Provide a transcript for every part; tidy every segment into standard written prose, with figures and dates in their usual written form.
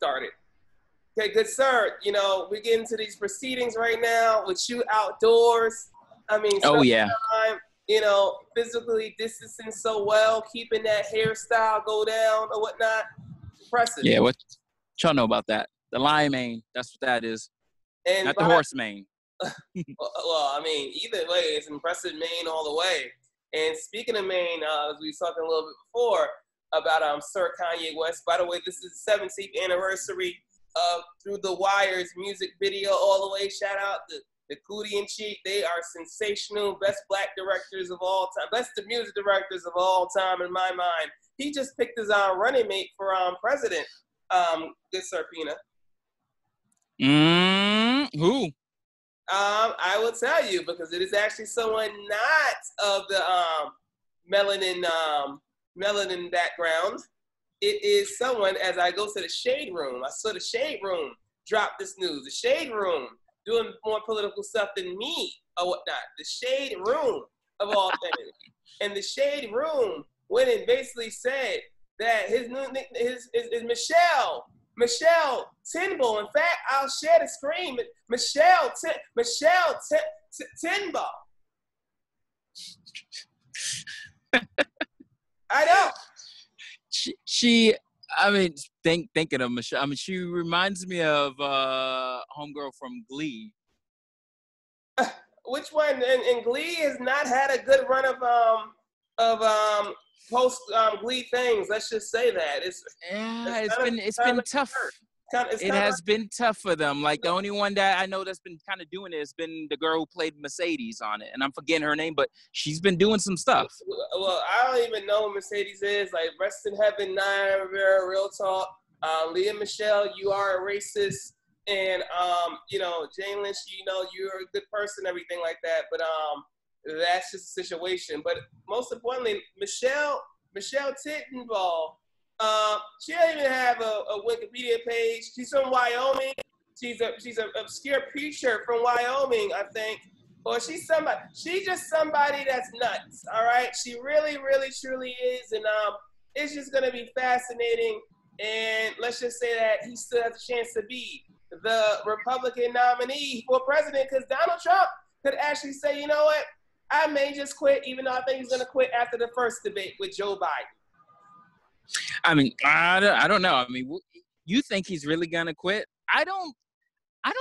started. Okay, good sir. You know, we get into these proceedings right now with you outdoors. I mean, Oh yeah. time, you know, physically distancing so well, keeping that hairstyle go down or whatnot. Impressive. Yeah, what y'all know about that? The lion mane, that's what that is. And Not the horse mane. well, I mean, either way, it's impressive Maine all the way. And speaking of Maine, as we were talking a little bit before about Sir Kanye West. By the way, this is the 17th anniversary of Through the Wire's music video all the way. Shout out to the Cootie and Cheek. They are sensational, best black directors of all time, best music directors of all time in my mind. He just picked his running mate for president, good Sir Pina. Who? I will tell you because it is actually someone not of the melanin background. It is someone, as I go to the Shade Room, I saw the Shade Room drop this news. The Shade Room doing more political stuff than me or whatnot. The Shade Room of all things. And the Shade Room went and basically said that his new nickname is Michelle Tinball. In fact, I'll share the screen. Michelle Tinball. I know. She I mean, thinking of Michelle, I mean, she reminds me of homegirl from Glee. Which one? And Glee has not had a good run of post Glee things. Let's just say that it's been tough. It has been tough for them. Like the only one that I know that's been kind of doing it has been the girl who played Mercedes on it, and I'm forgetting her name, but she's been doing some stuff. Well, I don't even know what Mercedes is. Like, rest in heaven, Naya Rivera, real talk. Leah Michelle, you are a racist, and Jane Lynch, you're a good person, everything like that. But that's just a situation. But most importantly, Michelle Tittenball. She doesn't even have a Wikipedia page. She's from Wyoming. She's an obscure preacher from Wyoming, I think. Or she's just somebody that's nuts. All right, she really, really, truly is, and it's just gonna be fascinating. And let's just say that he still has a chance to be the Republican nominee for president, because Donald Trump could actually say, you know what, I may just quit, even though I think he's gonna quit after the first debate with Joe Biden. I mean, I don't know. I mean, you think he's really gonna quit? I don't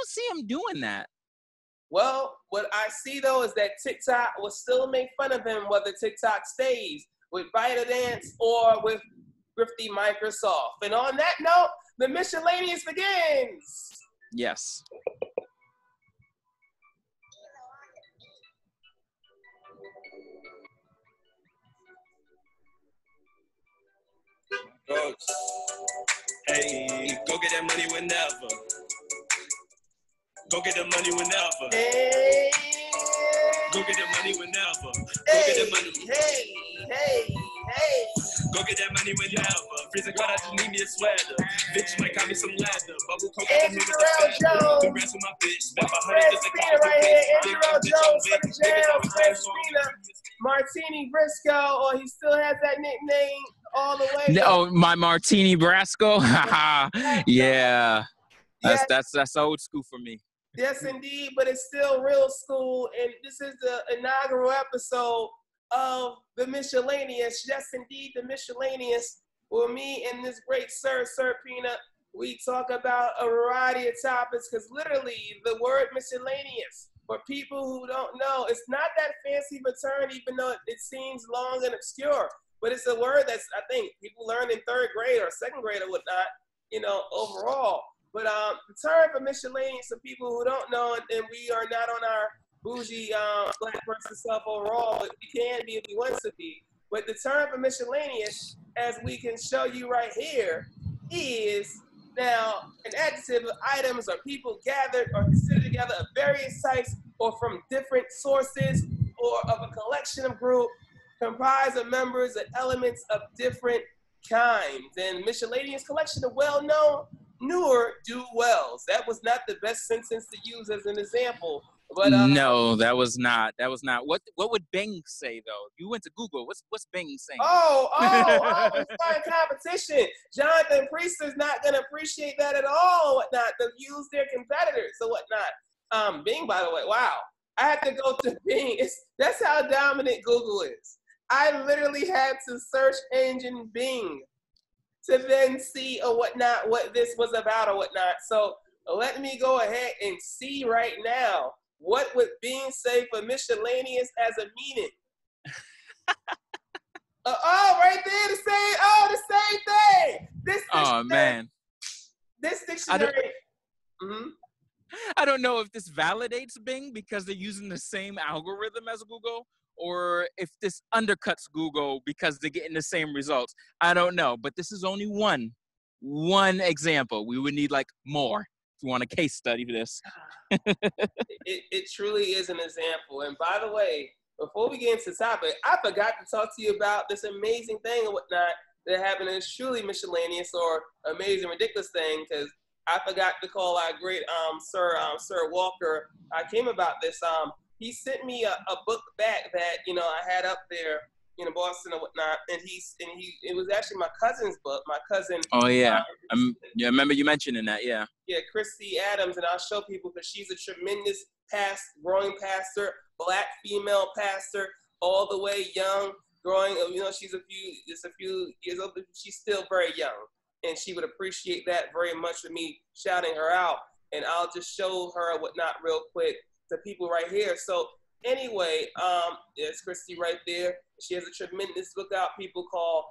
see him doing that. Well, what I see though is that TikTok will still make fun of him whether TikTok stays with ByteDance or with Thrifty Microsoft. And on that note, the Miscellaneous begins. Yes. Hey, go get that money whenever. Go get the money whenever. Hey. Go get the money whenever. Go Hey. get the money. Hey. Go get that money whenever. Freezing cold, I just need me a sweater. Bitch might call me some leather. Bubble coat, Andrew Jones. The rest of my bitch. Francis Pina right here. Andrew Jones for the jail. Francis Pina. Martini Briscoe, or he still has that nickname all the way. No, my Martini Brasco. Yeah. That's old school for me. Yes, indeed, but it's still real school, and this is the inaugural episode of the Miscellaneous. Yes, indeed, the Miscellaneous. With me and this great Sir Pina, we talk about a variety of topics, because literally the word miscellaneous, for people who don't know, it's not that fancy return, even though it seems long and obscure, but it's a word that's, I think, people learn in third grade or second grade or whatnot, overall. But the term for miscellaneous, for people who don't know, and we are not on our bougie black person stuff overall, but we can be if we want to be. But the term for miscellaneous, as we can show you right here, is now an adjective of items or people gathered or considered together of various types or from different sources or of a collection of group comprised of members and elements of different kinds. And miscellaneous collection of well-known newer do wells. That was not the best sentence to use as an example, But no, that was not. That was not. What would Bing say though? You went to Google. What's Bing saying? It's fine competition. Jonathan Priest is not gonna appreciate that at all. Whatnot to use their competitors or whatnot. Bing, by the way, wow. I had to go to Bing. That's how dominant Google is. I literally had to search engine Bing to then see or whatnot what this was about or whatnot. So let me go ahead and see right now what would Bing say for miscellaneous as a meaning. Right there, the same thing. This dictionary, man. This dictionary. I don't know if this validates Bing because they're using the same algorithm as Google, or if this undercuts Google because they're getting the same results. I don't know, but this is only one example. We would need like more if you want a case study for this. It truly is an example. And by the way, before we get into the topic, I forgot to talk to you about this amazing thing and whatnot that happened. It's truly miscellaneous or amazing, ridiculous thing, because I forgot to call our great Sir Walker. I came about this. He sent me a book back that I had up there in Boston and whatnot, and it was actually my cousin's book. My cousin. Oh yeah, I remember you mentioning that. Yeah. Yeah, Christy Adams, and I'll show people because she's a tremendous growing pastor, Black female pastor, all the way young, growing. She's a few years old, but she's still very young, and she would appreciate that very much with me shouting her out. And I'll just show her whatnot real quick to people right here. So anyway, there's Christy right there. She has a tremendous book out, people, called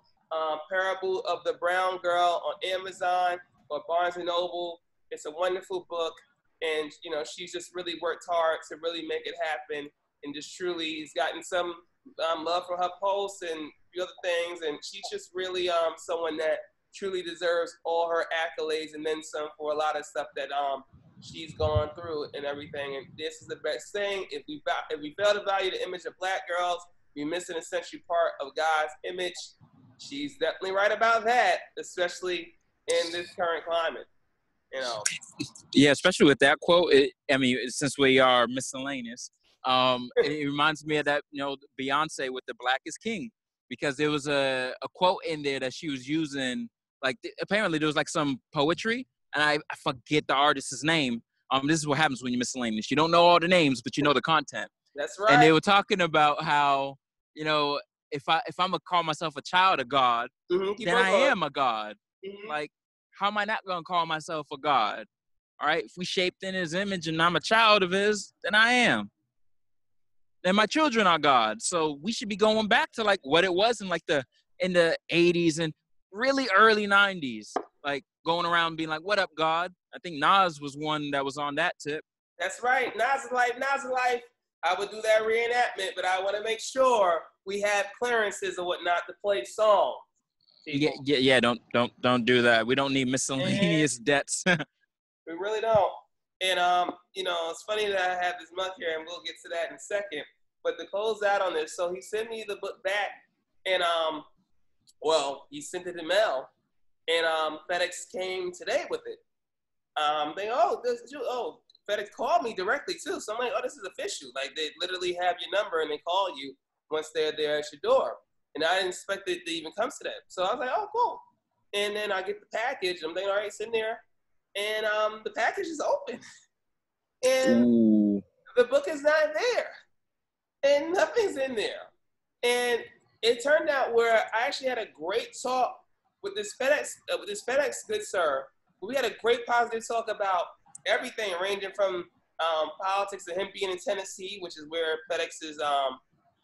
Parable of the Brown Girl on Amazon or Barnes & Noble. It's a wonderful book. And, she's just really worked hard to really make it happen. And just truly has gotten some love for her posts and a few other things. And she's just really someone that truly deserves all her accolades and then some for a lot of stuff that she's gone through and everything. And this is the best thing. If we fail to value the image of Black girls, we miss an essential part of God's image. She's definitely right about that, especially in this current climate. Yeah, especially with that quote. Since we are miscellaneous, it reminds me of that, Beyonce with the Black is King, because there was a quote in there that she was using. Like, apparently there was like some poetry, and I forget the artist's name. This is what happens when you're miscellaneous. You don't know all the names, but you know the content. That's right. And they were talking about how, if I'm gonna call myself a child of God, then I am a God. Mm-hmm. Like, how am I not gonna call myself a God? All right, if we shaped in His image and I'm a child of His, then I am. Then my children are God. So we should be going back to like what it was in the 80s and really early 90s, like going around being like, "What up, God?" I think Nas was one that was on that tip. That's right. Nas is life. I would do that reenactment, but I want to make sure we have clearances or whatnot to play songs. Yeah. Don't do that. We don't need miscellaneous debts. We really don't. And it's funny that I have this month here, and we'll get to that in a second. But to close out on this, so he sent me the book back, and he sent it in mail, and FedEx came today with it. FedEx called me directly too. So I'm like, this is official. Like, they literally have your number and they call you once they're there at your door. And I didn't expect it to even come to that. So I was like, oh, cool. And then I get the package. I'm thinking, all right, it's in there. And the package is open. And the book is not there. And nothing's in there. And it turned out where I actually had a great talk with this FedEx good sir. We had a great positive talk about everything, ranging from politics to him being in Tennessee, which is where FedEx is,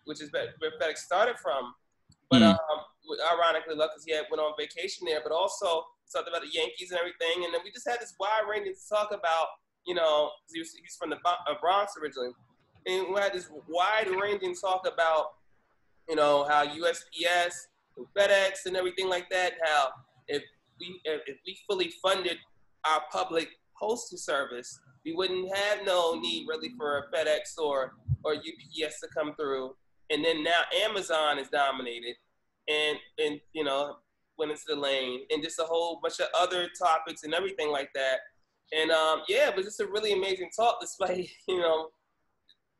where FedEx started from. But ironically, because he went on vacation there, but also talked about the Yankees and everything. And then we just had this wide-ranging talk about, he's from the Bronx originally, and we had this wide-ranging talk about, how USPS, and FedEx, and everything like that. How if we fully funded our public postal service, we wouldn't have no need really for a FedEx or UPS to come through. And then now Amazon is dominated and went into the lane, and just a whole bunch of other topics and everything like that. And it was just a really amazing talk, despite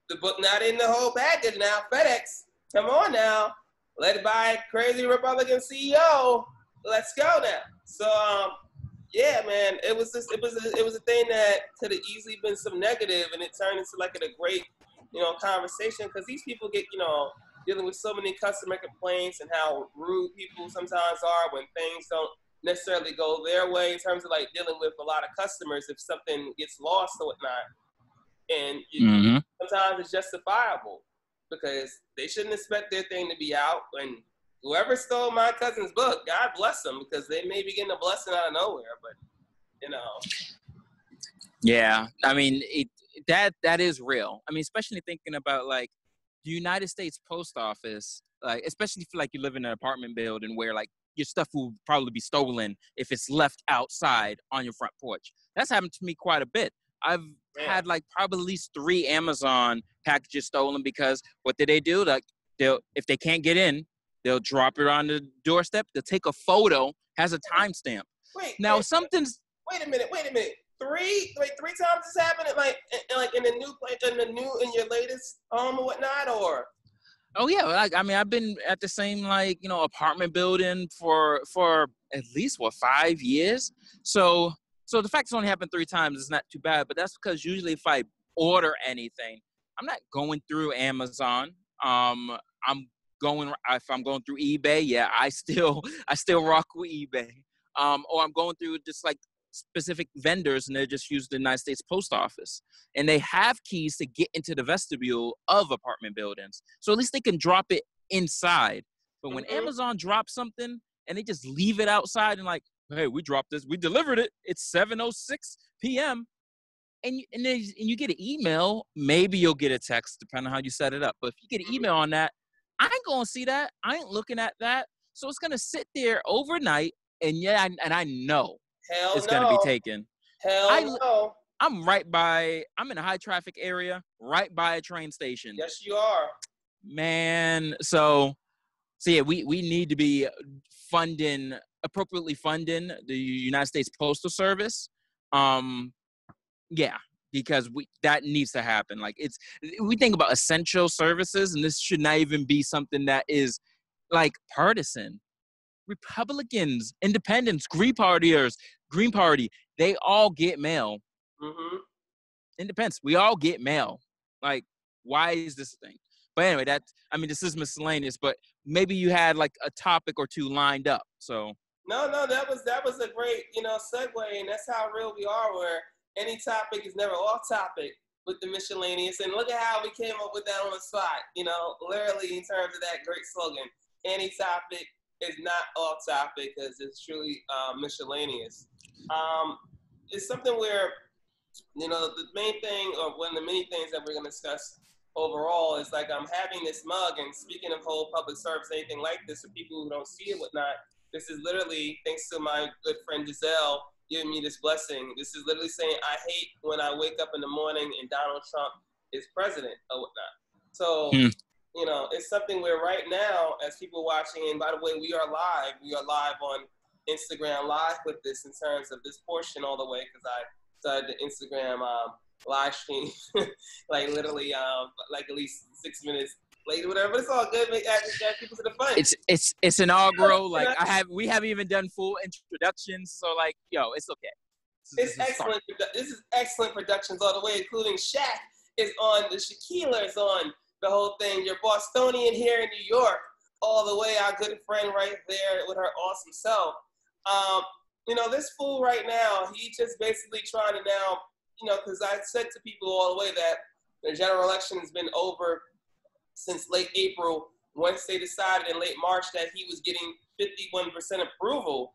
the book not in the whole package now. FedEx, come on now, led by crazy Republican CEO. Let's go now. So yeah, man, it was a thing that could have easily been some negative, and it turned into like a great, conversation, because these people get, dealing with so many customer complaints and how rude people sometimes are when things don't necessarily go their way in terms of like dealing with a lot of customers if something gets lost or whatnot. And sometimes it's justifiable because they shouldn't expect their thing to be out. And whoever stole my cousin's book, God bless them, because they may be getting a blessing out of nowhere. But, Yeah, I mean, that is real. I mean, especially thinking about like the United States Post Office, like especially if like you live in an apartment building where like your stuff will probably be stolen if it's left outside on your front porch. That's happened to me quite a bit. I've had like probably at least 3 Amazon packages stolen because what did they do? Like if they can't get in, they'll drop it on the doorstep. They'll take a photo, has a timestamp. Wait a minute. 3 times this happened, like in your latest home or whatnot, or? Oh yeah, I mean, I've been at the same apartment building for at least 5 years. So the fact it's only happened 3 times is not too bad. But that's because usually if I order anything, I'm not going through Amazon. If I'm going through eBay, yeah, I still rock with eBay. Or I'm going through just like specific vendors, and they just use the United States Post Office, and they have keys to get into the vestibule of apartment buildings, so at least they can drop it inside. But when Amazon drops something and they just leave it outside and like, hey, we dropped this, we delivered it, it's 7:06 p.m. and you get an email, maybe you'll get a text depending on how you set it up, but if you get an email on that, I ain't gonna see that, I ain't looking at that, so it's gonna sit there overnight, and I know it's going to be taken. No. I'm in a high traffic area, right by a train station. Yes, you are. Man, so yeah, we need to be appropriately funding the United States Postal Service. Yeah, because that needs to happen. Like we think about essential services, and this should not even be something that is like partisan. Republicans, independents, Green Party, they all get mail. Independents, we all get mail. Like, why is this a thing? But anyway, this is miscellaneous, but maybe you had like a topic or two lined up. So no, that was a great, segue, and that's how real we are, where any topic is never off topic with the miscellaneous. And look at how we came up with that on the spot, literally in terms of that great slogan. Any topic is not off topic, because it's truly miscellaneous. It's something where, the main thing, or one of the many things that we're going to discuss overall, is like I'm having this mug, and speaking of whole public service, anything like this, for people who don't see it, whatnot, this is literally thanks to my good friend Giselle giving me this blessing. This is literally saying, I hate when I wake up in the morning and Donald Trump is president or whatnot. So, it's something where right now, as people watching, and by the way, we are live on Instagram Live with this in terms of this portion all the way, because I started the Instagram live stream, like literally like at least 6 minutes late or whatever, but it's all good. Add people to the fun. It's inaugural. Like we haven't even done full introductions, so like, it's okay. It's excellent. This is excellent productions all the way, including Shaq is on, the Shaquilla is on the whole thing. Your Bostonian here in New York, all the way, our good friend right there with her awesome self. This fool right now, he just basically trying to now, because I said to people all the way that the general election has been over since late April, once they decided in late March that he was getting 51% approval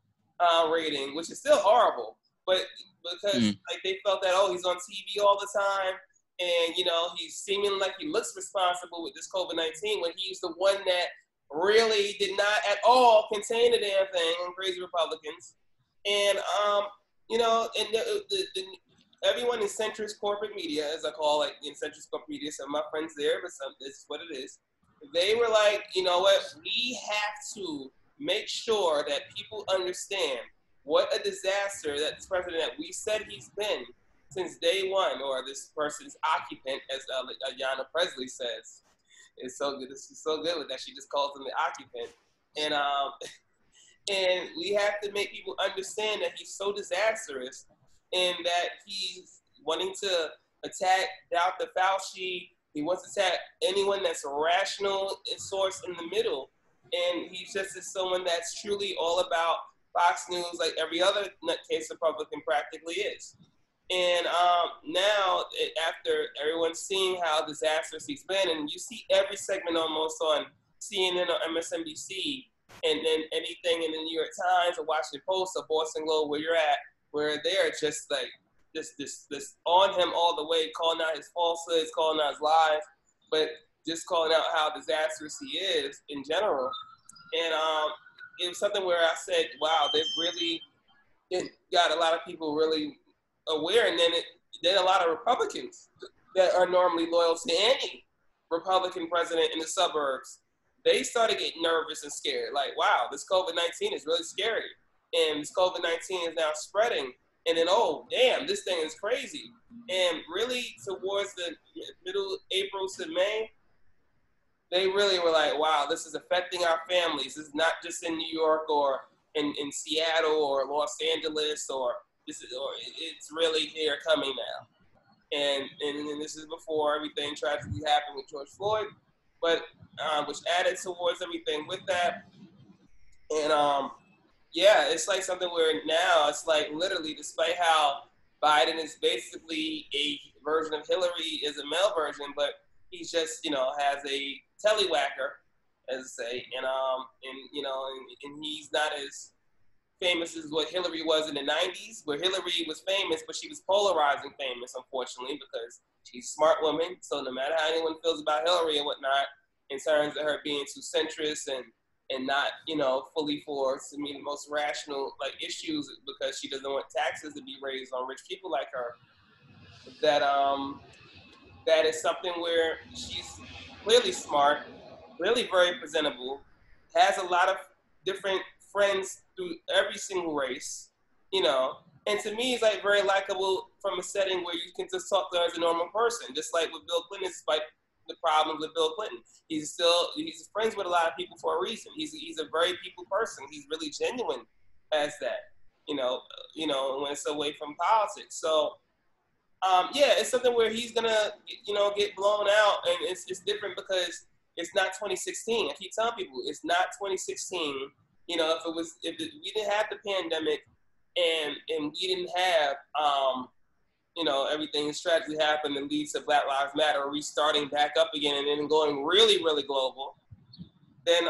rating, which is still horrible, but because like they felt that, he's on TV all the time, and he's seeming like he looks responsible with this COVID-19, when he's the one that really did not at all contain the damn thing, on crazy Republicans. And everyone in centrist corporate media, as I call it, in centrist corporate media, some of my friends there, but this is what it is. They were like, you know what, we have to make sure that people understand what a disaster that this president that we said he's been since day one, or this person's occupant, as Ayanna Presley says. It's so good. This is so good with that. She just calls him the occupant. And we have to make people understand that he's so disastrous and that he's wanting to attack Dr. Fauci. He wants to attack anyone that's a rational source in the middle. And he's just someone that's truly all about Fox News, like every other nutcase Republican practically is. And now, after everyone's seeing how disastrous he's been, and you see every segment almost on CNN or MSNBC, and then anything in the New York Times or Washington Post or Boston Globe, where you're at, where they're just like this on him all the way, calling out his falsehoods, calling out his lies, but just calling out how disastrous he is in general. And it was something where I said, wow, they've really got a lot of people really aware. And then a lot of Republicans that are normally loyal to any Republican president in the suburbs, they started getting nervous and scared. Like, wow, this COVID-19 is really scary. And this COVID-19 is now spreading. And then, oh, damn, this thing is crazy. And really, towards the middle April to May, they really were like, wow, this is affecting our families. This is not just in New York or in Seattle or Los Angeles, it's really here coming now. And this is before everything tragically happened with George Floyd, but which added towards everything with that. And yeah, it's like something where now it's like literally, despite how Biden is basically a version of Hillary, is a male version, but he's just, has a tellywhacker, as I say, and he's not as famous as what Hillary was in the 90s, where Hillary was famous, but she was polarizing famous, unfortunately, because she's a smart woman. So no matter how anyone feels about Hillary and whatnot, in terms of her being too centrist and not, fully for to me the most rational issues, because she doesn't want taxes to be raised on rich people like her. That is something where she's clearly smart, really very presentable, has a lot of different friends through every single race, and to me, it's like very likable from a setting where you can just talk to her as a normal person, just like with Bill Clinton, despite the problems with Bill Clinton. He's friends with a lot of people for a reason. He's a very people person. He's really genuine as that, when it's away from politics. So, yeah, it's something where he's gonna, get blown out, and it's different because it's not 2016. I keep telling people it's not 2016. If we didn't have the pandemic, and we didn't have everything that's tragically happened that leads to Black Lives Matter restarting back up again and then going really, really global, then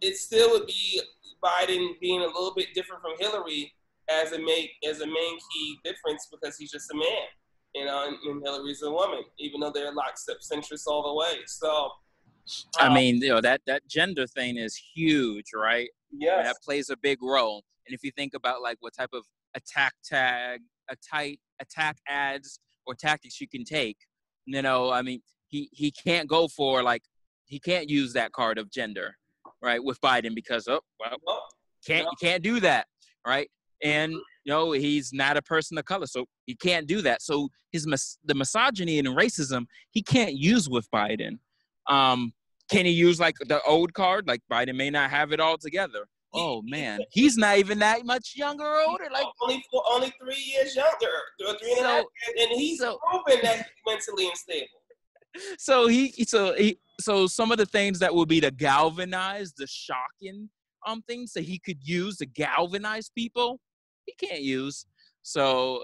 it still would be Biden being a little bit different from Hillary as a main key difference, because he's just a man, and Hillary's a woman, even though they're lockstep centrists all the way. So, I mean, that gender thing is huge, right? Yeah, that plays a big role. And if you think about what type of attack ads or tactics you can take, I mean, he can't go for he can't use that card of gender, right, with Biden, because you can't do that, right? And he's not a person of color, so he can't do that. So the misogyny and racism he can't use with Biden. Can he use the old card? Biden may not have it all together. Oh man, he's not even that much younger or older. Only 3 years younger, or 3.5 years, and he's proven that he's mentally unstable. So some of the things that will be the galvanize, the shocking things that he could use to galvanize people, he can't use. So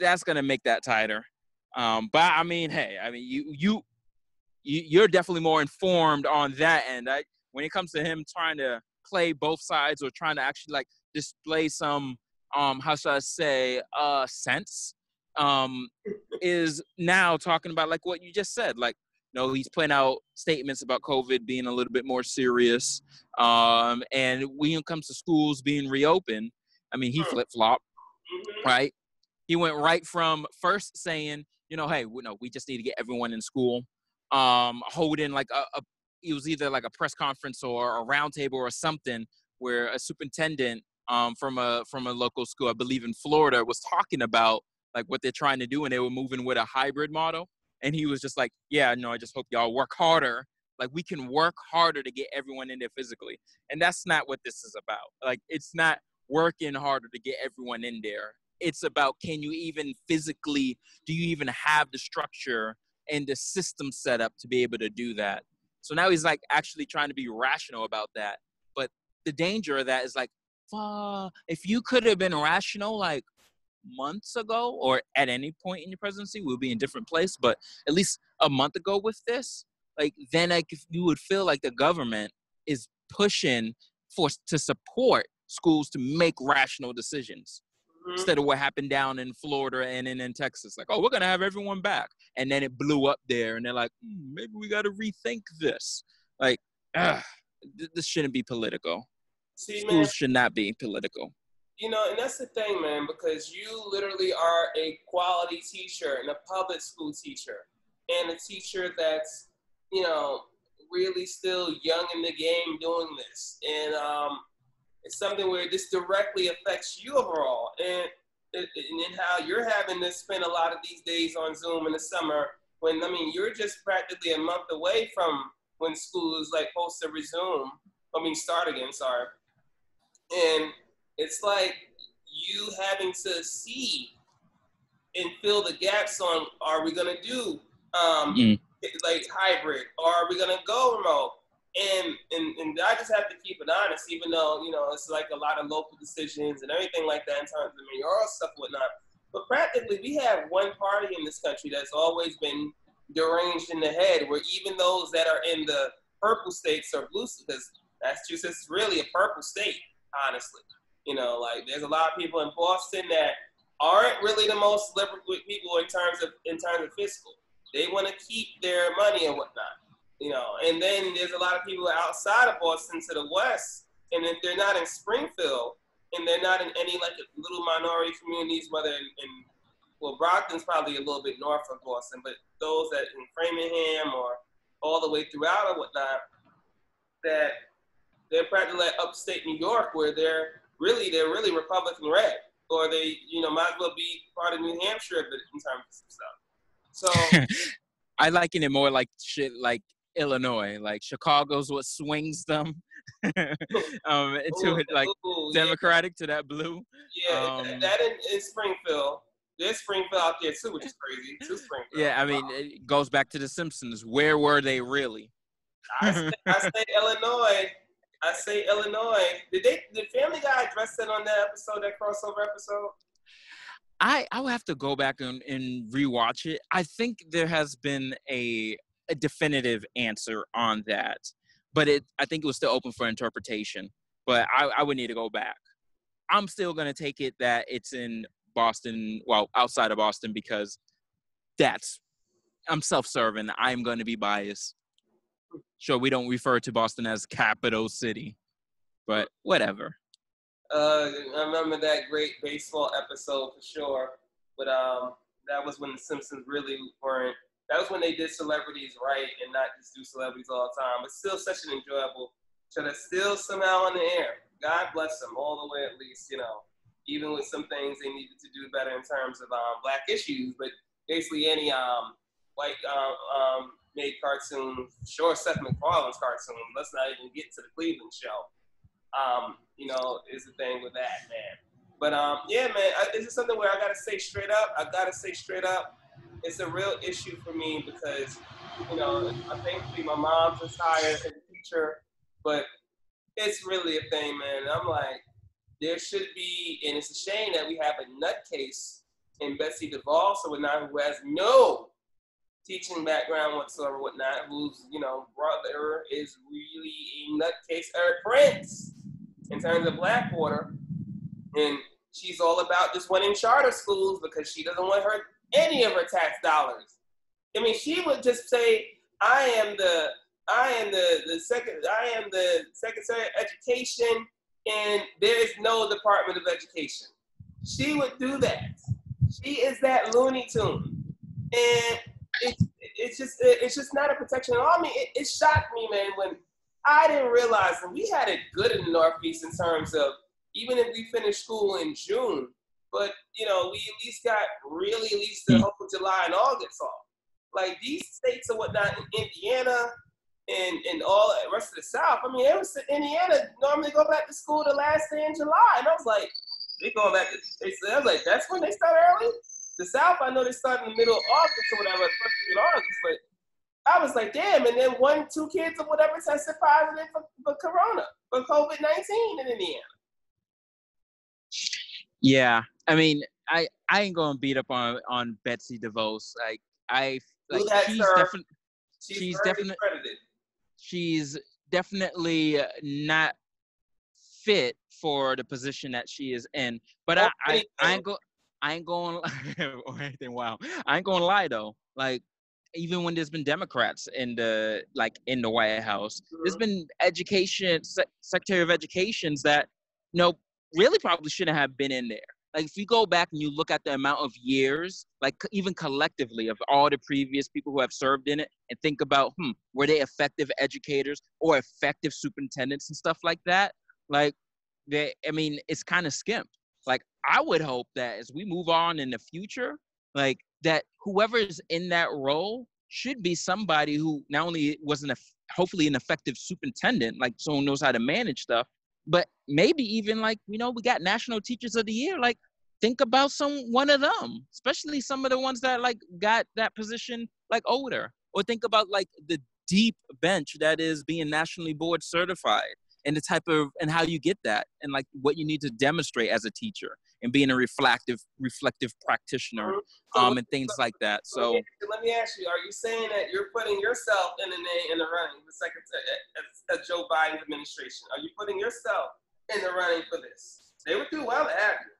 that's gonna make that tighter. But I mean, hey, I mean you're definitely more informed on that end. When it comes to him trying to play both sides or trying to actually display some how should I say sense, is now talking about what you just said, he's putting out statements about COVID being a little bit more serious, and when it comes to schools being reopened, I mean, he flip-flopped, right? He went right from first saying, hey, we just need to get everyone in school, holding it was either a press conference or a roundtable or something where a superintendent from a local school, I believe in Florida, was talking about like what they're trying to do, and they were moving with a hybrid model. And he was just like, yeah, no, I just hope y'all work harder. Like, we can work harder to get everyone in there physically. And that's not what this is about. Like, it's not working harder to get everyone in there. It's about, can you even physically, do you even have the structure and the system set up to be able to do that? So now he's like actually trying to be rational about that. But the danger of that is like, if you could have been rational like months ago or at any point in your presidency, we'll be in a different place. But at least a month ago with this, like, then like you would feel like the government is pushing to support schools to make rational decisions. Instead of what happened down in Florida and in Texas. Like, oh, we're going to have everyone back. And then it blew up there. And they're like, maybe we got to rethink this. Like, this shouldn't be political. Schools should not be political. You know, and that's the thing, man, because you literally are a quality teacher and a public school teacher and a teacher that's, you know, really still young in the game doing this. And, it's something where this directly affects you overall, and how you're having to spend a lot of these days on Zoom in the summer when, I mean, you're just practically a month away from when school is like supposed to start again, sorry. And it's like you having to see and fill the gaps on, are we going to do like hybrid, or are we going to go remote? And I just have to keep it honest, even though, you know, it's like a lot of local decisions and everything like that in terms of mayoral stuff and whatnot. But practically, we have one party in this country that's always been deranged in the head, where even those that are in the purple states are blue, because Massachusetts is really a purple state, honestly. You know, like, there's a lot of people in Boston that aren't really the most liberal people in terms of fiscal. They want to keep their money and whatnot. You know, and then there's a lot of people outside of Boston to the west, and if they're not in Springfield, and they're not in any like little minority communities, whether well, Brockton's probably a little bit north of Boston, but those that in Framingham or all the way throughout or whatnot, that they're practically like upstate New York, where they're really Republican red, or they, you know, might as well be part of New Hampshire in terms of some stuff. So I liken it more like shit like Illinois, like Chicago's what swings them into Democratic to that blue. Yeah, that in Springfield. There's Springfield out there too, which is crazy. Yeah, I mean, it goes back to The Simpsons. Where were they really? I say Illinois. Did Family Guy address that on that episode, that crossover episode? I would have to go back and rewatch it. I think there has been a definitive answer on that, but I think it was still open for interpretation. But I would need to go back. I'm still going to take it that it's in Boston, well, outside of Boston, because I'm self-serving. I'm going to be biased. Sure, we don't refer to Boston as capital city, but whatever. I remember that great baseball episode for sure, but that was when the Simpsons really weren't. That was when they did celebrities right and not just do celebrities all the time. But still, such an enjoyable show that's still somehow on the air. God bless them all the way, at least, you know. Even with some things they needed to do better in terms of black issues, but basically any white made cartoon, sure, Seth MacFarlane's cartoon. Let's not even get to the Cleveland show. You know, is the thing with that, man. But yeah, man, this is something where I gotta say straight up, it's a real issue for me because, you know, thankfully my mom's retired as a teacher, but it's really a thing, man. And I'm like, there should be, and it's a shame that we have a nutcase in Betsy DeVos or whatnot, who has no teaching background whatsoever, whatnot, whose, you know, brother is really a nutcase, Eric Prince, in terms of Blackwater. And she's all about just wanting charter schools because she doesn't want any of her tax dollars. I mean, she would just say, I am the Secretary of Education, and there is no Department of Education. She would do that. She is that Looney Tune, and it's just not a protection at all. I mean, it shocked me, man, when I didn't realize that we had it good in the Northeast in terms of, even if we finished school in June, but we at least got the whole July and August off. Like these states and whatnot in Indiana and all the rest of the South. I mean, Indiana normally go back to school the last day in July, and I was like, they going back to. I was like, that's when they start early. The South, I know they start in the middle of August or whatever, first week in August, but I was like, damn. And then 2 kids or whatever tested positive for COVID-19 in Indiana. Yeah, I mean, I ain't gonna beat up on Betsy DeVos. She's definitely not fit for the position that she is in. But I ain't going or anything. Wow, I ain't gonna lie though. Like, even when there's been Democrats in the White House, there's been Secretary of Educations that really probably shouldn't have been in there. Like, if you go back and you look at the amount of years, like even collectively of all the previous people who have served in it, and think about, were they effective educators or effective superintendents and stuff like that? Like, it's kind of skimp. Like, I would hope that as we move on in the future, like that whoever is in that role should be somebody who not only was hopefully an effective superintendent, like someone knows how to manage stuff, but maybe even we got National Teachers of the Year. Like, think about one of them, especially some of the ones that got that position older, or think about the deep bench that is being nationally board certified, and the type of and how you get that, and what you need to demonstrate as a teacher, and being a reflective practitioner, and things like that. So let me ask you: are you saying that you're putting yourself in the running for Secretary Joe Biden's administration? Are you putting yourself in the running for this? They would do well to have you.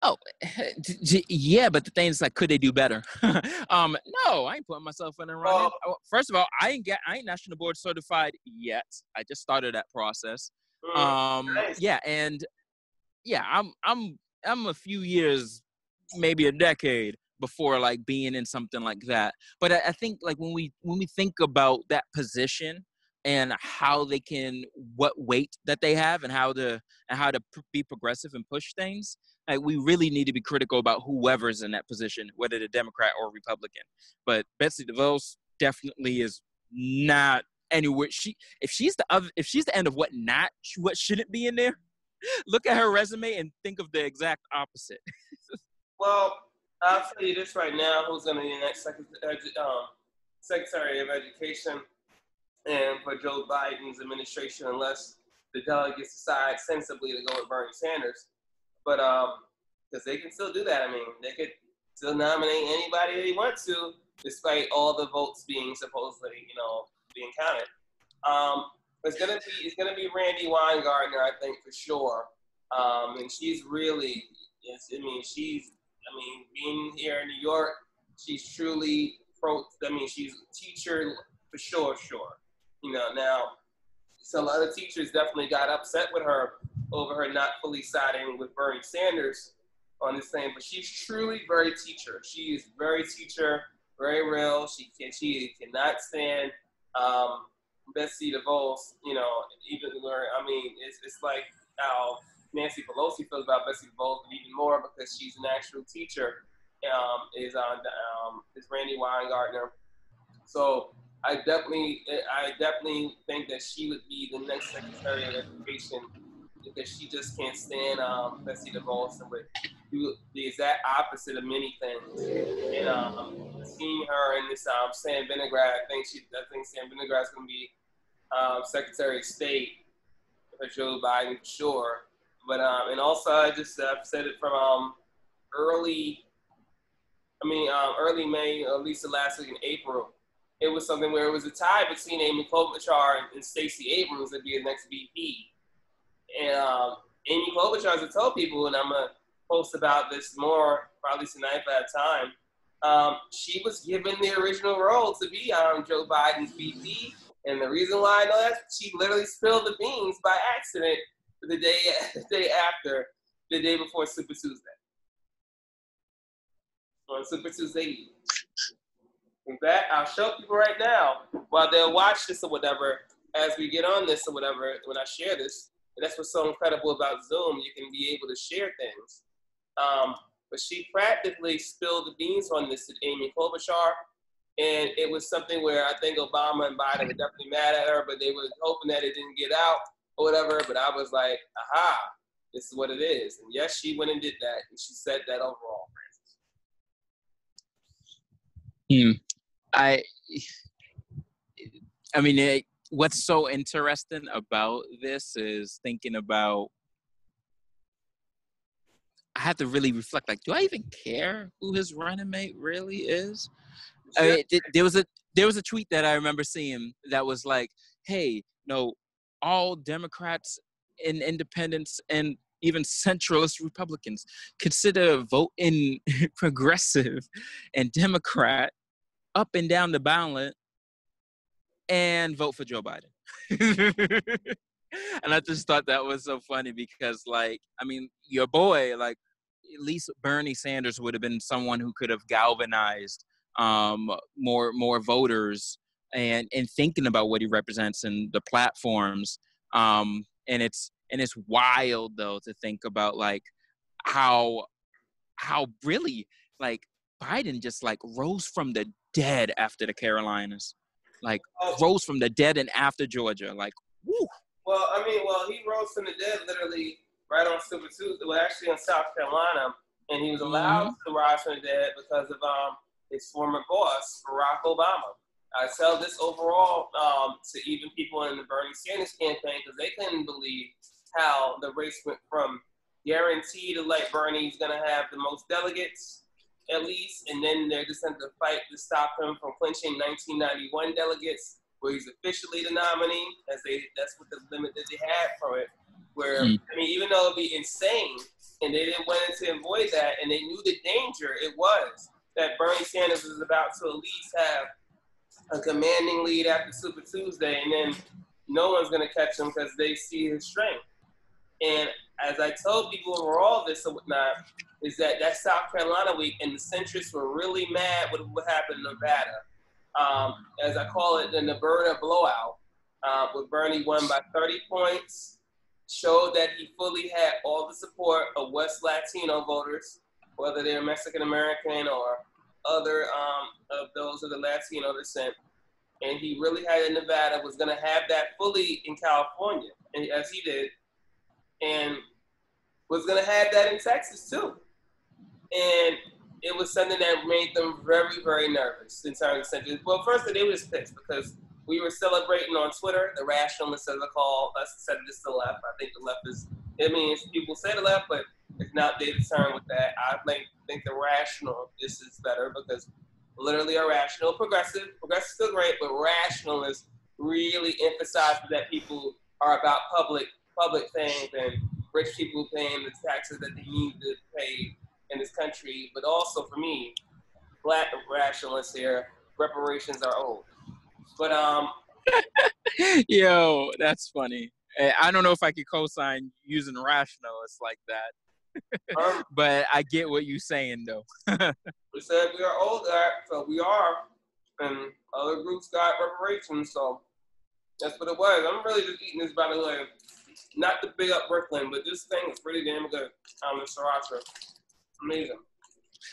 Oh, yeah, but the thing is, could they do better? No, I ain't putting myself in the running. First of all, I ain't national board certified yet. I just started that process. Nice. Yeah, and yeah, I'm a few years, maybe a decade before being in something like that. But I think when we think about that position and how they what weight that they have, and how to be progressive and push things, we really need to be critical about whoever's in that position, whether they're Democrat or Republican. But Betsy DeVos definitely is not anywhere. If she's the end of what shouldn't be in there, look at her resume and think of the exact opposite. Well, I'll tell you this right now: who's going to be the next Secretary of Education and for Joe Biden's administration, unless the delegates decide sensibly to go with Bernie Sanders. But because they can still do that. I mean, they could still nominate anybody they want to, despite all the votes being supposedly, being counted. It's gonna be Randy Weingartner, I think, for sure. And she's really, being here in New York, she's truly she's a teacher for sure. Now, so a lot of teachers definitely got upset with her over her not fully siding with Bernie Sanders on this thing, but she's truly very teacher. She is very teacher, very real. She cannot stand Betsy DeVos, even where, it's like how Nancy Pelosi feels about Betsy DeVos, but even more because she's an actual teacher, is Randy Weingartner. So I definitely think that she would be the next Secretary of Education, because she just can't stand Betsy DeVos and would do the exact opposite of many things. And seeing her in this Sam Vinograd, I think Sam Vinograd's going to be Secretary of State for Joe Biden for sure. But and also I've said it from early May, or at least the last week in April. It was something where it was a tie between Amy Klobuchar and Stacey Abrams to be the next VP. And Amy Klobuchar has told people, and I'm going to post about this more probably tonight if I have time, she was given the original role to be Joe Biden's VP. And the reason why I know that, she literally spilled the beans by accident the day before Super Tuesday. On Super Tuesday Eve. In fact, I'll show people right now while they'll watch this or whatever, as we get on this or whatever, when I share this. And that's what's so incredible about Zoom. You can be able to share things. But she practically spilled the beans on this to Amy Klobuchar. And it was something where I think Obama and Biden were definitely mad at her, but they were hoping that it didn't get out or whatever. But I was like, aha, this is what it is. And yes, she went and did that. And she said that overall, Francis. I mean, what's so interesting about this is thinking about, I have to really reflect, like, do I even care who his running mate really is? I mean, there was a tweet that I remember seeing that was like, hey, no, all Democrats and independents and even centralist Republicans consider voting progressive and Democrat up and down the ballot and vote for Joe Biden. And I just thought that was so funny because, like, I mean, your boy, like, at least Bernie Sanders would have been someone who could have galvanized more voters and thinking about what he represents and the platforms. And it's wild though to think about like how really like Biden just like rose from the dead after the Carolinas, like rose from the dead and after Georgia, like woo. Well, I mean, he rose from the dead literally right on Super Tuesday. Well, actually in South Carolina, and he was allowed to rise from the dead because of his former boss, Barack Obama. I tell this overall to even people in the Bernie Sanders campaign because they couldn't believe how the race went from guaranteed elect Bernie's going to have the most delegates, at least, and then they're just going to fight to stop him from clinching 1991 delegates, where he's officially the nominee, that's what the limit that they had for it. Where, I mean, even though it'd be insane, and they didn't want to avoid that, and they knew the danger it was that Bernie Sanders was about to at least have a commanding lead after Super Tuesday, and then no one's going to catch him because they see his strength. And as I told people over all this and whatnot, is that South Carolina week, and the centrists were really mad with what happened in Nevada. As I call it, the Nevada blowout, with Bernie won by 30 points, showed that he fully had all the support of West Latino voters, whether they're Mexican-American or other of those of the Latino descent. And he really had in Nevada, was going to have that fully in California, and as he did, and was going to have that in Texas too. And it was something that made them very, very nervous in terms of centuries. Well, first, they were just pissed because we were celebrating on Twitter, the rationalists, as I call us, said this to the left. I think the left is, I mean, people say the left, but it's not their turn with that. I think the rational, this is better because literally a rational, progressive still great, but rationalists really emphasize that people are about public things and rich people paying the taxes that they need to pay in this country. But also for me, black rationalists here, reparations are old. But yo, that's funny. I don't know if I could co-sign using rationalists like that. But I get what you're saying though. We said we are older, so we are, and other groups got reparations, so that's what it was. I'm really just eating this, by the way. Not to big up Brooklyn, but this thing is pretty damn good. The sriracha, amazing.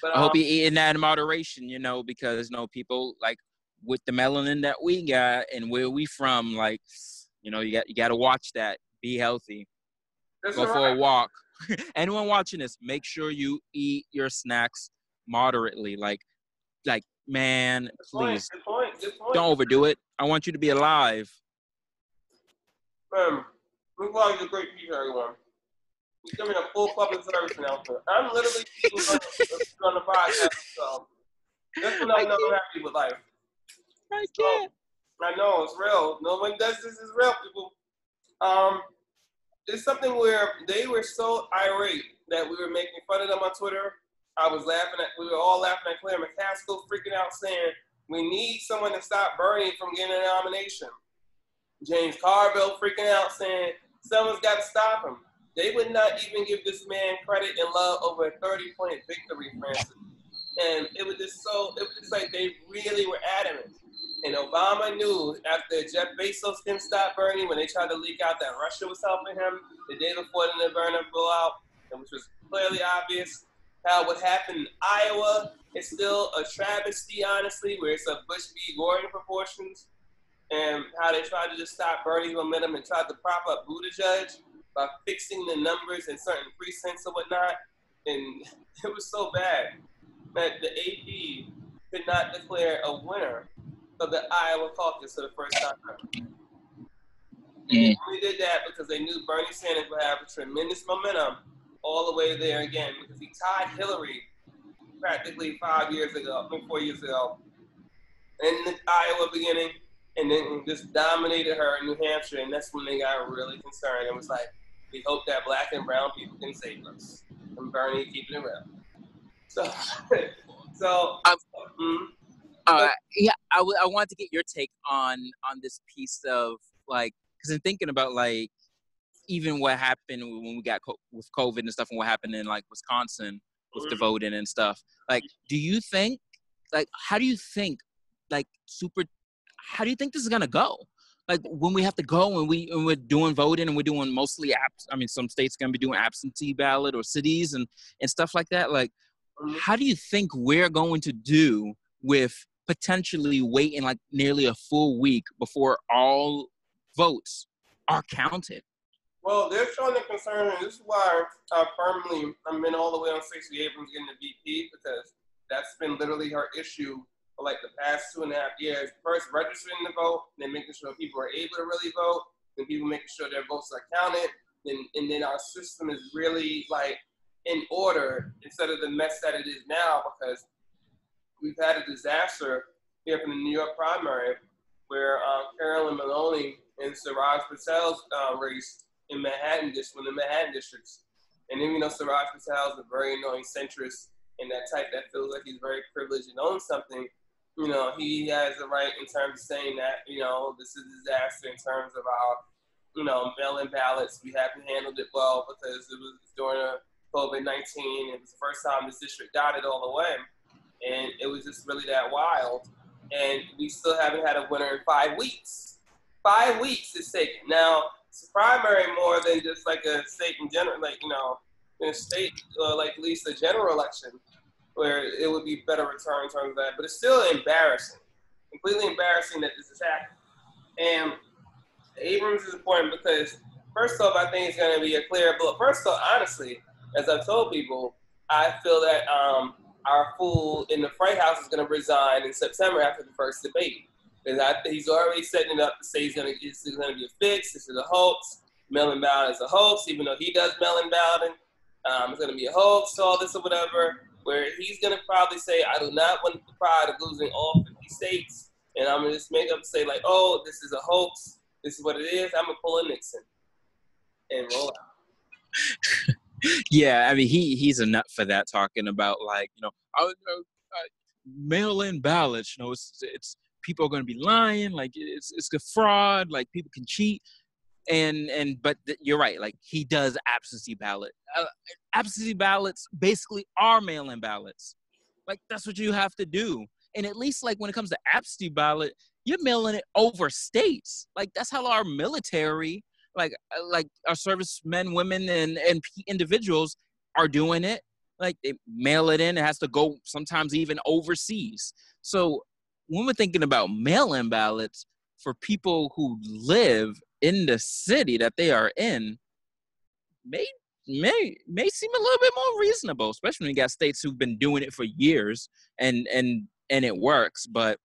But I hope you're eating that in moderation, you know, because people like with the melanin that we got and where we from, like, you know, you got to watch that. Be healthy. Go for a walk. Anyone watching this, make sure you eat your snacks moderately. Like, man, please good point. don't overdo it. I want you to be alive. Blue Vlog is a great feature, everyone. He's giving a full public service announcement. I'm literally on the podcast, so just to know I'm happy with life. I can't. I know, it's real. No one does this, is real, people. It's something where they were so irate that we were making fun of them on Twitter. We were all laughing at Claire McCaskill freaking out saying, we need someone to stop Bernie from getting a nomination. James Carville freaking out saying, someone's got to stop him. They would not even give this man credit and love over a 30-point victory, Francis. And it was just like they really were adamant. And Obama knew after Jeff Bezos didn't stop Bernie when they tried to leak out that Russia was helping him the day before the Nevada blowout, which was clearly obvious. how what happened in Iowa is still a travesty, honestly, where it's a Bush v. Gore in proportions, and how they tried to just stop Bernie's momentum and tried to prop up Buttigieg by fixing the numbers in certain precincts or whatnot. And it was so bad that the AP could not declare a winner of the Iowa caucus for the first time ever. And they only did that because they knew Bernie Sanders would have a tremendous momentum all the way there again, because he tied Hillary practically 4 years ago in the Iowa beginning, and then just dominated her in New Hampshire, and that's when they got really concerned. It was like, we hope that black and brown people can save us from Bernie keeping it real. Yeah, I wanted to get your take on this piece of, like, because I'm thinking about, like, even what happened when we got with COVID and stuff, and what happened in, like, Wisconsin with the voting and stuff. Like, do you think, like, how do you think this is gonna go? Like, when we have to go and we're doing voting and we're doing mostly some states gonna be doing absentee ballot or cities and stuff like that. Like, how do you think we're going to do with potentially waiting like nearly a full week before all votes are counted? Well, they're showing the concern, and this is why I'm in all the way on Stacey Abrams getting the VP, because that's been literally her issue for like the past 2.5 years. First, registering to vote, then making sure people are able to really vote, then people making sure their votes are counted, and then our system is really like in order instead of the mess that it is now, because we've had a disaster here from the New York primary where Carolyn Maloney and Siraj Patel's race in the Manhattan districts. And then, Siraj Patel is a very annoying centrist and that type that feels like he's very privileged and owns something. He has the right in terms of saying that, this is a disaster in terms of our, mail-in ballots. We haven't handled it well because it was during COVID-19. It was the first time this district got it all the way. And it was just really that wild. And we still haven't had a winner in 5 weeks. 5 weeks is taken. Now, it's a primary more than just like a state in general, like, in a state, like at least a general election, where it would be better return in terms of that. But it's still embarrassing, completely embarrassing that this has happened. And Abrams is important because, first off, I think it's going to be a clear blow. First off, honestly, as I've told people, I feel that our fool in the White House is going to resign in September after the first debate. Because he's already setting it up to say it's going to be a fix, this is a hoax, mail-in ballot is a hoax, even though he does mail-in balloting. It's going to be a hoax, all this or whatever, where he's going to probably say, I do not want the pride of losing all 50 states, and I'm going to just make up and say, like, oh, this is a hoax, this is what it is, I'm going to pull a Nixon and roll out. Yeah, I mean, he's a nut for that, talking about, like, mail-in ballots, it's people are going to be lying, like it's a fraud, like people can cheat, but you're right, like he does absentee ballot. Absentee ballots basically are mail-in ballots. Like that's what you have to do. And at least like when it comes to absentee ballot, you're mailing it over states. Like that's how our military, like our servicemen, women, and individuals are doing it. Like they mail it in. It has to go sometimes even overseas. So when we're thinking about mail-in ballots for people who live in the city that they are in, may seem a little bit more reasonable, especially when you got states who've been doing it for years and it works. But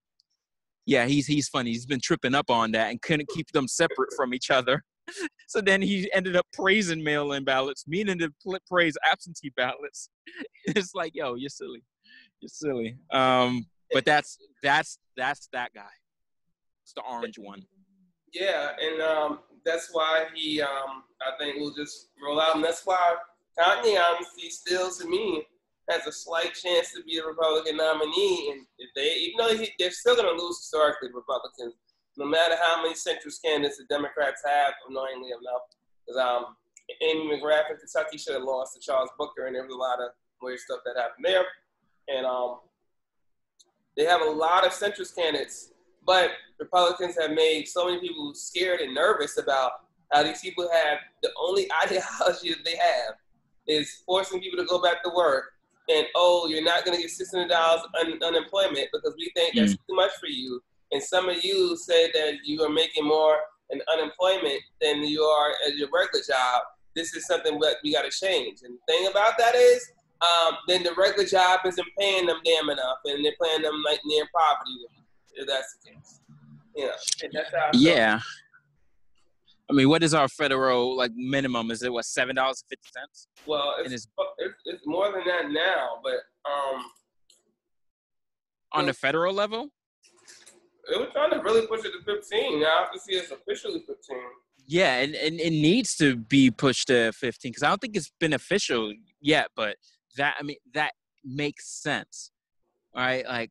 yeah, he's funny. He's been tripping up on that and couldn't keep them separate from each other. So then he ended up praising mail-in ballots, meaning to praise absentee ballots. It's like, yo, you're silly. You're silly. But that's that guy. It's the orange one. Yeah, and that's why he, I think, will just roll out. And that's why Kanye, honestly, still, to me, has a slight chance to be a Republican nominee. And if even though they're still going to lose historically, Republicans, no matter how many centrist candidates the Democrats have, annoyingly enough. Because Amy McGrath in Kentucky should have lost to Charles Booker, and there was a lot of weird stuff that happened there. And they have a lot of centrist candidates, but Republicans have made so many people scared and nervous about how these people have the only ideology that they have is forcing people to go back to work and you're not going to get $600 unemployment because we think that's too much for you. And some of you said that you are making more in unemployment than you are at your regular job. This is something that we got to change. And the thing about that is, then the regular job isn't paying them damn enough, and they're paying them like near poverty, if that's the case. You know, and that's how I feel. I mean, what is our federal minimum? Is it $7.50? Well, it's more than that now, but on the federal level, they were trying to really push it to 15. Now I have to see it's officially 15. Yeah, and it needs to be pushed to 15 because I don't think it's been official yet, but that makes sense, right? Like,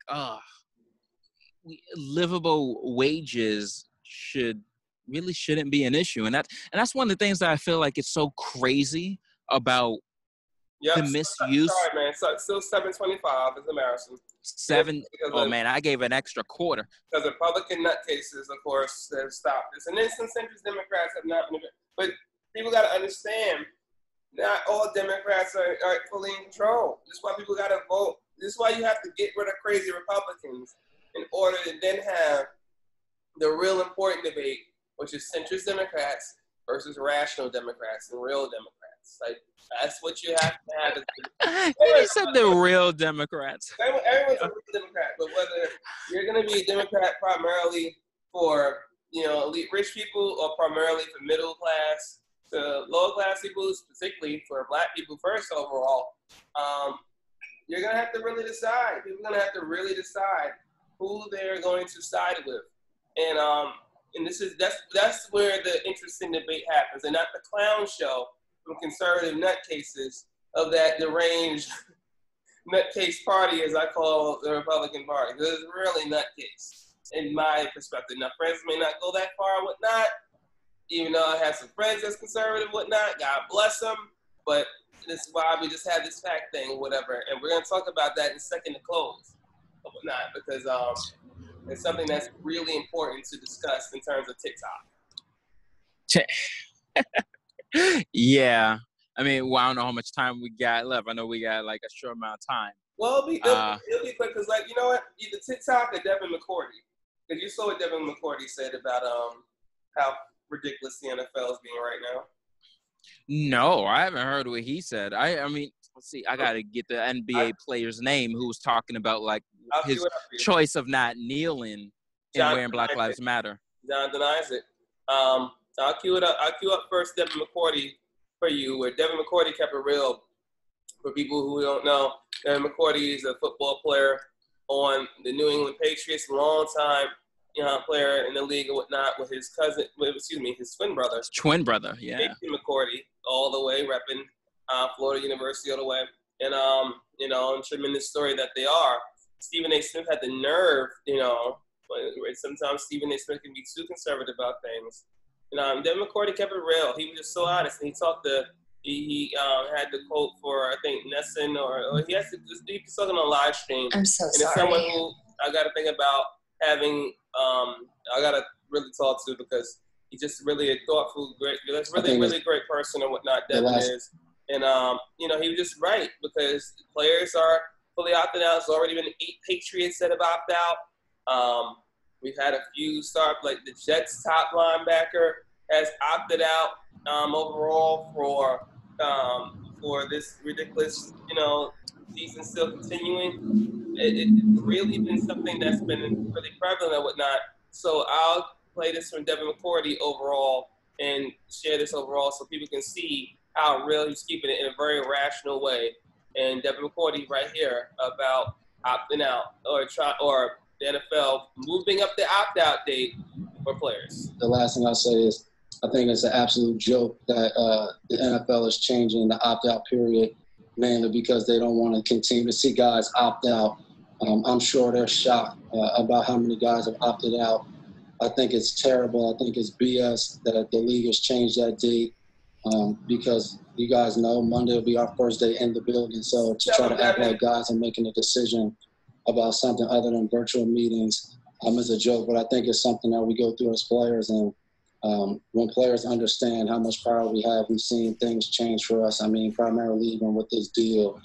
livable wages shouldn't be an issue, and that's one of the things that I feel like it's so crazy about the misuse. Sorry, man. So still $7.25 is American. Man, I gave an extra quarter. Because Republican nutcases, of course, have stopped this, and then some centrist Democrats have not been. But people got to understand, not all Democrats are fully in control. This is why people got to vote. This is why you have to get rid of crazy Republicans in order to then have the real important debate, which is centrist Democrats versus rational Democrats and real Democrats. Like, that's what you have to have. You said the real Democrats. Everyone's a real Democrat, but whether you're going to be a Democrat primarily for, elite rich people or primarily for middle class to lower class people, particularly for black people first overall, you're going to have to really decide. People are going to have to really decide who they're going to side with. And that's where the interesting debate happens, and not the clown show from conservative nutcases of that deranged nutcase party, as I call the Republican Party. Because it's really nutcase, in my perspective. Now, friends may not go that far and whatnot, even though I have some friends that's conservative and whatnot. God bless them. But this is why we just had this fact thing or whatever. And we're going to talk about that in a second to close or whatnot, because it's something that's really important to discuss in terms of TikTok. Yeah. I mean, I don't know how much time we got left. I know we got a short amount of time. Well, it'll be quick because, you know what? Either TikTok or Devin McCourty. Because you saw what Devin McCourty said about how ridiculous the NFL is being right now. No, I haven't heard what he said. I mean, let's see. I got to get the NBA player's name who was talking about his choice of not kneeling and wearing Black Lives Matter. John denies it. I'll cue it up. I'll cue up first Devin McCourty for you, where Devin McCourty kept it real. For people who don't know, Devin McCourty is a football player on the New England Patriots, long time player in the league and whatnot, with his his twin brother. His twin brother, yeah. Jason McCourty, all the way, repping Florida University all the way. And, tremendous story that they are. Stephen A. Smith had the nerve, sometimes Stephen A. Smith can be too conservative about things. And Devin McCourty kept it real. He was just so honest. And he had the quote for, I think, Nesson, or he was talking on a live stream. I'm so sorry. It's someone who I got to think about having, I got to really talk to, because he's just really a thoughtful, really great person and whatnot, Devin is. And, he was just right, because players are fully opted out. There's already been 8 Patriots that have opted out. We've had a few start, like the Jets' top linebacker has opted out overall for this ridiculous, season still continuing. It's really been something that's been really prevalent and whatnot. So I'll play this from Devin McCourty overall and share this overall so people can see how real he's keeping it in a very rational way. And Devin McCourty right here about opting out or the NFL moving up the opt-out date for players. The last thing I'll say is I think it's an absolute joke that the NFL is changing the opt-out period mainly because they don't want to continue to see guys opt out. I'm sure they're shocked about how many guys have opted out. I think it's terrible. I think it's BS that the league has changed that date because you guys know Monday will be our first day in the building. So to try to act like guys are making a decision about something other than virtual meetings is a joke, but I think it's something that we go through as players. And when players understand how much power we have, we've seen things change for us. I mean, primarily even with this deal,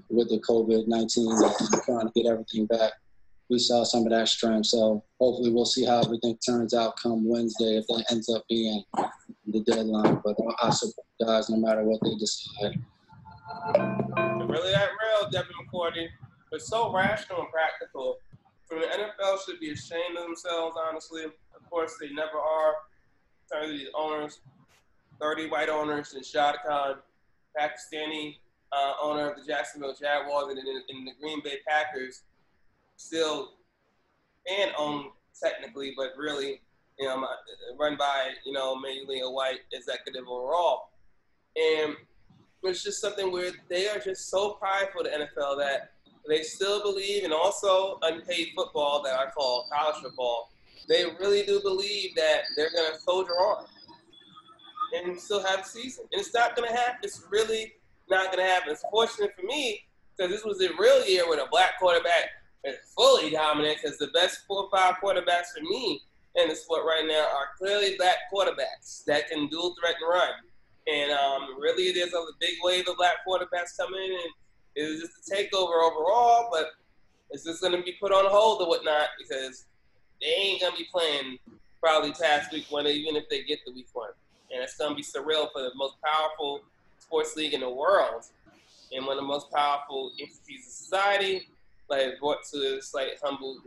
with the COVID-19 and trying to get everything back. We saw some of that strength. So hopefully we'll see how everything turns out come Wednesday if that ends up being the deadline. But I support guys no matter what they decide. Really that real, Devin McCourty, but so rational and practical. I mean, the NFL should be ashamed of themselves, honestly. Of course, they never are. In terms of these owners, 30 white owners in Shad Khan, Pakistani owner of the Jacksonville Jaguars and the Green Bay Packers, still and owned technically, but really, run by, mainly a white executive overall. And it's just something where they are just so prideful, the NFL, that they still believe in also unpaid football that I call college football. They really do believe that they're going to soldier on and still have a season. And it's not going to happen. It's really not going to happen. It's fortunate for me because this was a real year with a black quarterback and fully dominant, because the best 4 or 5 quarterbacks for me in the sport right now are clearly black quarterbacks that can dual threat and run. And really there's a big wave of black quarterbacks coming in, and it was just a takeover overall, but it's just going to be put on hold or whatnot because they ain't going to be playing probably past week 1, even if they get to week 1. And it's going to be surreal for the most powerful sports league in the world and one of the most powerful entities of society, like brought to this like humble.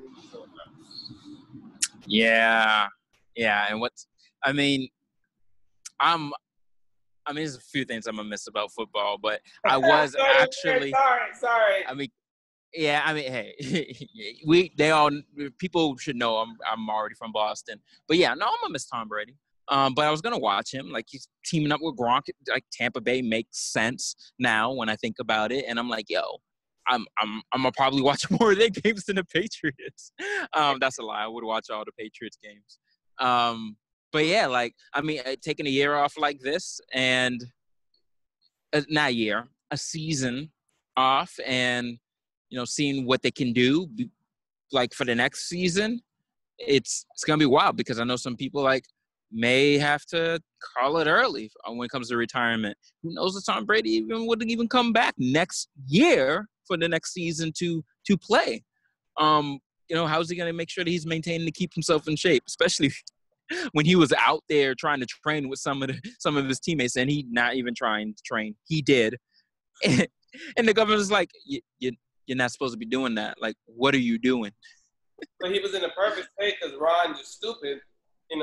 Yeah. And there's a few things I'm gonna miss about football, but I was actually. Sorry. Hey, people should know I'm already from Boston, but yeah, no, I'm gonna miss Tom Brady. But I was gonna watch him. Like, he's teaming up with Gronk. Like, Tampa Bay makes sense now when I think about it, and I'm like, yo, I'm gonna probably watch more of their games than the Patriots. That's a lie. I would watch all the Patriots games. But yeah, taking a year off like this, and a season off, and seeing what they can do, like, for the next season, it's gonna be wild, because I know some people may have to call it early when it comes to retirement. Who knows if Tom Brady would even come back next year for the next season to play? How's he gonna make sure that he's maintaining to keep himself in shape, especially when he was out there trying to train with some of his teammates, and he not even trying to train. He did. And the governor's like, you're not supposed to be doing that. Like, what are you doing? But he was in the perfect state because Ron is stupid, and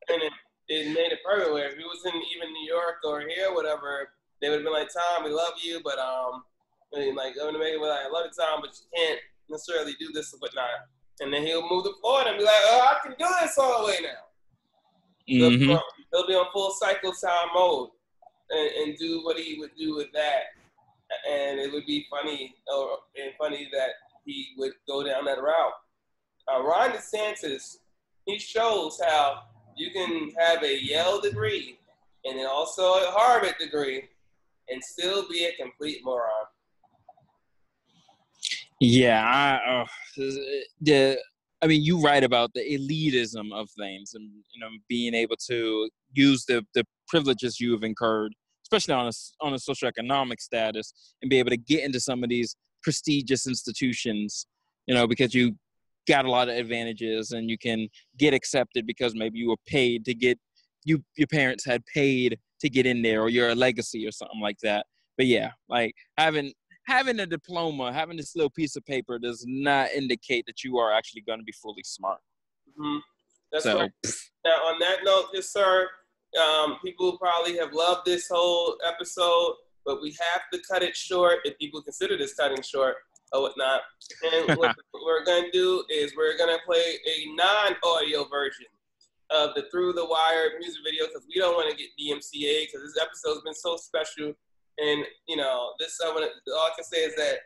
it made it perfect. Where if he was in even New York or here or whatever, they would have been like, Tom, we love you, but I love you, Tom, but you can't necessarily do this or whatnot. And then he'll move to Florida and be like, oh, I can do this all the way now. Mm-hmm. He'll be on full cycle time mode and do what he would do with that. And it would be funny that he would go down that route. Ron DeSantis, he shows how you can have a Yale degree and then also a Harvard degree and still be a complete moron. Yeah, you write about the elitism of things, and being able to use the privileges you have incurred, especially on a socioeconomic status, and be able to get into some of these prestigious institutions, because you got a lot of advantages, and you can get accepted because maybe you were paid to get, your parents had paid to get in there, or you're a legacy or something like that. But yeah, like having a diploma, having this little piece of paper does not indicate that you are actually going to be fully smart. Mm-hmm. That's right. Now, on that note, yes, sir, people probably have loved this whole episode, but we have to cut it short if people consider this cutting short or whatnot. And what we're going to do is we're going to play a non-audio version of the Through the Wire music video, because we don't want to get DMCA, because this episode's been so special. And, all I can say is that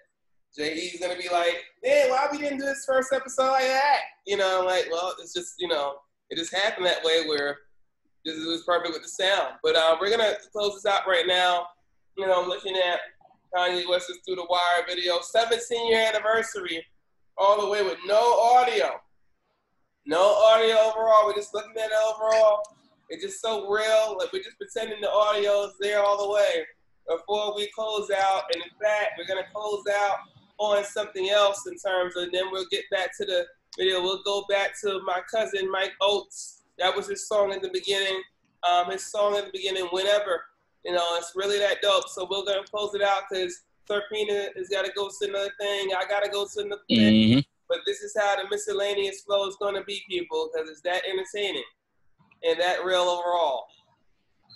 J.E.'s going to be like, man, why we didn't do this first episode like that? I'm like, well, it's just, it just happened that way where this was perfect with the sound. But we're going to close this out right now. Looking at Kanye West's Through the Wire video, 17th-year anniversary, all the way with no audio. No audio overall. We're just looking at it overall. It's just so real. Like, we're just pretending the audio is there all the way. before we close out. And in fact, we're going to close out on something else in terms of, then we'll get back to the video. We'll go back to my cousin, Mike Oates. That was his song in the beginning. His song in the beginning, Whenever. You know, it's really that dope. So we're going to close it out because Sir Pina has got to go to another thing. I got to go to another thing. But this is how the miscellaneous flow is going to be, people, because it's that entertaining and that real overall.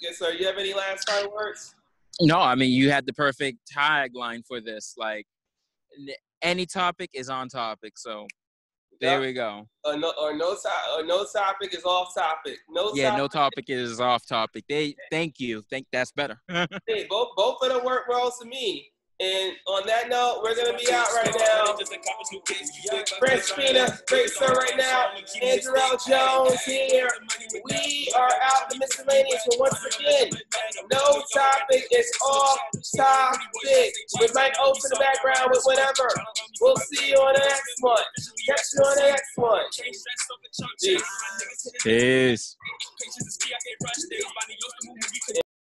Yes, sir. You have any last final words? No, I mean, you had the perfect tagline for this. Like, any topic is on topic. So there we go. No topic is off topic. No topic is off topic. Thank you. That's better. Hey, both of them work well to me. And on that note, we're going to be out right now. Francis Pina, great sir right now. Andrew L. Jones here. We are out the miscellaneous. But once again, no topic is off topic. With Mike Oates in the background with whatever. We'll see you on the next one. Catch you on the next one. Peace. Peace.